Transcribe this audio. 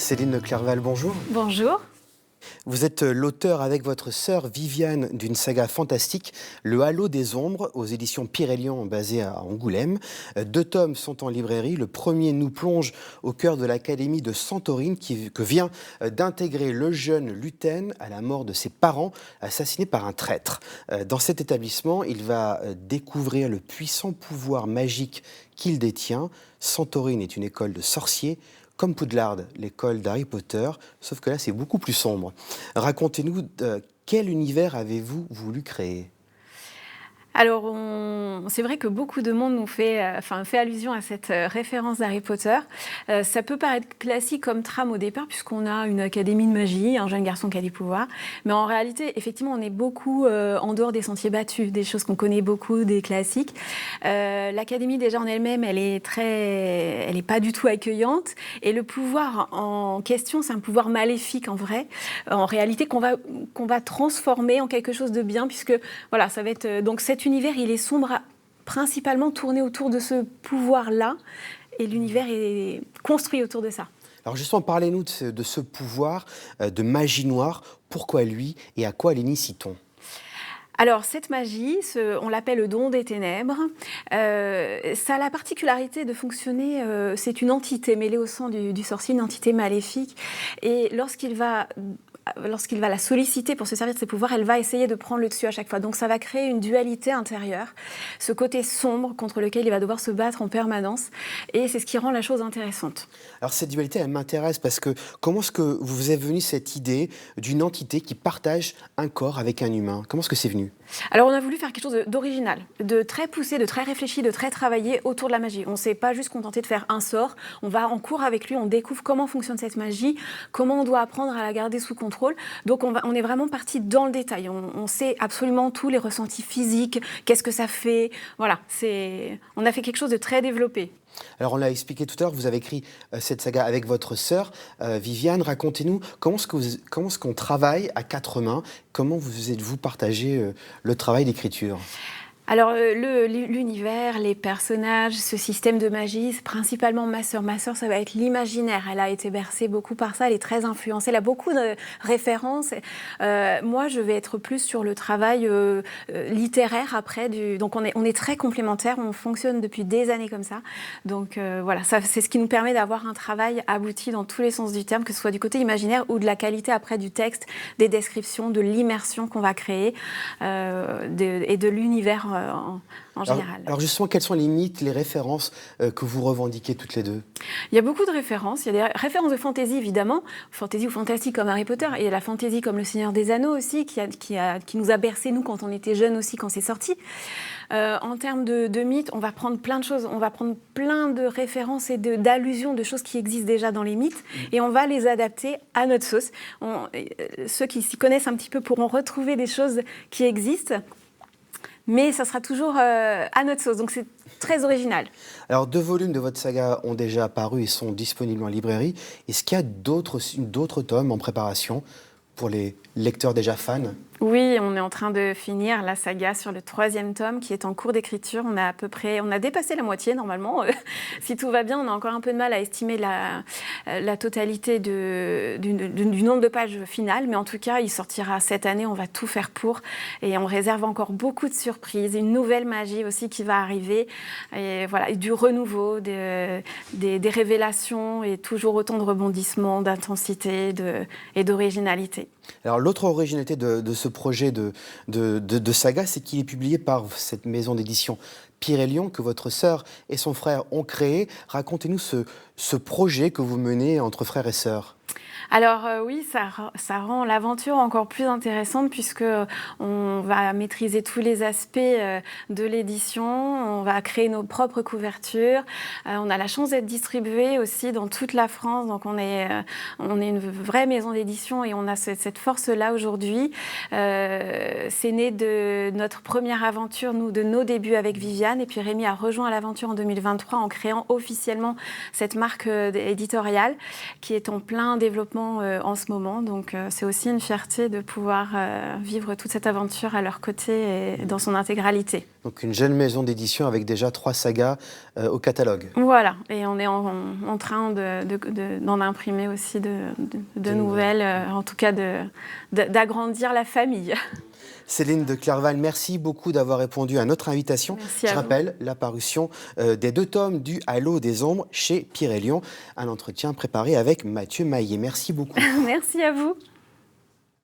Céline Clerval, bonjour. Bonjour. Vous êtes l'auteur avec votre sœur Viviane d'une saga fantastique, Le Halo des Ombres, aux éditions Pirellian basées à Angoulême. 2 tomes sont en librairie. Le premier nous plonge au cœur de l'académie de Santorine que vient d'intégrer le jeune Lutène à la mort de ses parents, assassinés par un traître. Dans cet établissement, il va découvrir le puissant pouvoir magique qu'il détient. Santorine est une école de sorciers, comme Poudlard, l'école d'Harry Potter, sauf que là, c'est beaucoup plus sombre. Racontez-nous, quel univers avez-vous voulu créer ? Alors, c'est vrai que beaucoup de monde nous fait allusion à cette référence d'Harry Potter. Ça peut paraître classique comme trame au départ, puisqu'on a une académie de magie, un jeune garçon qui a des pouvoirs. Mais en réalité, effectivement, on est beaucoup en dehors des sentiers battus, des choses qu'on connaît beaucoup, des classiques. L'académie, déjà en elle-même, elle est pas du tout accueillante. Et le pouvoir en question, c'est un pouvoir maléfique en vrai, en réalité, qu'on va transformer en quelque chose de bien, puisque voilà, ça va être donc cet univers, il est sombre, principalement tourné autour de ce pouvoir-là, et l'univers est construit autour de ça. Alors justement, parlez-nous de ce pouvoir de magie noire. Pourquoi lui et à quoi l'initie-t-on ? Alors, cette magie, on l'appelle le don des ténèbres. Ça a la particularité de fonctionner, c'est une entité mêlée au sang du sorcier, une entité maléfique. Et lorsqu'il va la solliciter pour se servir de ses pouvoirs, elle va essayer de prendre le dessus à chaque fois. Donc ça va créer une dualité intérieure, ce côté sombre contre lequel il va devoir se battre en permanence. Et c'est ce qui rend la chose intéressante. Alors cette dualité, elle m'intéresse parce que comment est-ce que vous est venue cette idée d'une entité qui partage un corps avec un humain ? Comment est-ce que c'est venu ? Alors on a voulu faire quelque chose d'original, de très poussé, de très réfléchi, de très travaillé autour de la magie. On ne s'est pas juste contenté de faire un sort, on va en cours avec lui, on découvre comment fonctionne cette magie, comment on doit apprendre à la garder sous contrôle. Donc on est vraiment parti dans le détail, on sait absolument tous les ressentis physiques, qu'est-ce que ça fait, voilà, on a fait quelque chose de très développé. Alors on l'a expliqué tout à l'heure, vous avez écrit cette saga avec votre sœur Viviane. Racontez-nous comment est-ce qu'on travaille à 4 mains, comment vous êtes-vous partagé le travail d'écriture ? Alors, l'univers, les personnages, ce système de magie, c'est principalement ma sœur. Ma sœur, ça va être l'imaginaire. Elle a été bercée beaucoup par ça, elle est très influencée, elle a beaucoup de références. Moi, je vais être plus sur le travail littéraire après. Donc, on est très complémentaires, on fonctionne depuis des années comme ça. Donc, voilà, c'est ce qui nous permet d'avoir un travail abouti dans tous les sens du terme, que ce soit du côté imaginaire ou de la qualité après du texte, des descriptions, de l'immersion qu'on va créer et de l'univers en général. Alors justement, quels sont les mythes, les références que vous revendiquez toutes les deux ? Il y a beaucoup de références. Il y a des références de fantasy, évidemment, fantasy ou fantastique comme Harry Potter. Et il y a la fantasy comme Le Seigneur des Anneaux aussi, qui nous a bercés, nous, quand on était jeunes aussi, quand c'est sorti. En termes de mythes, on va prendre plein de choses. On va prendre plein de références et d'allusions de choses qui existent déjà dans les mythes. Et on va les adapter à notre sauce. Ceux qui s'y connaissent un petit peu pourront retrouver des choses qui existent. Mais ça sera toujours à notre sauce, donc c'est très original. Alors 2 volumes de votre saga ont déjà apparu et sont disponibles en librairie. Est-ce qu'il y a d'autres tomes en préparation pour les lecteurs déjà fans ? Oui, on est en train de finir la saga sur le 3e tome qui est en cours d'écriture. On a dépassé la moitié normalement. Si tout va bien, on a encore un peu de mal à estimer la totalité du nombre de pages finales. Mais en tout cas, il sortira cette année. On va tout faire pour. Et on réserve encore beaucoup de surprises. Une nouvelle magie aussi qui va arriver. Et voilà, et du renouveau, des révélations et toujours autant de rebondissements, d'intensité et d'originalité. Alors l'autre originalité de ce projet de saga, c'est qu'il est publié par cette maison d'édition Pirellian que votre sœur et son frère ont créé. Racontez-nous ce projet que vous menez entre frères et sœurs. Alors oui, ça rend l'aventure encore plus intéressante puisque on va maîtriser tous les aspects de l'édition, on va créer nos propres couvertures, on a la chance d'être distribué aussi dans toute la France, donc on est une vraie maison d'édition et on a cette force-là aujourd'hui. C'est né de notre première aventure, de nos débuts avec Viviane, et puis Rémi a rejoint l'aventure en 2023 en créant officiellement cette marque éditoriale qui est en plein développement développement en ce moment. Donc c'est aussi une fierté de pouvoir vivre toute cette aventure à leur côté et dans son intégralité. Donc une jeune maison d'édition avec déjà 3 sagas au catalogue. Voilà, et on est en train d'en imprimer aussi de nouvelles, en tout cas d'agrandir la famille. Céline de Clerval, merci beaucoup d'avoir répondu à notre invitation. Merci Je rappelle la parution des 2 tomes du Halo des ombres chez Pirellion, un entretien préparé avec Mathieu Maillet. Merci beaucoup. Merci à vous.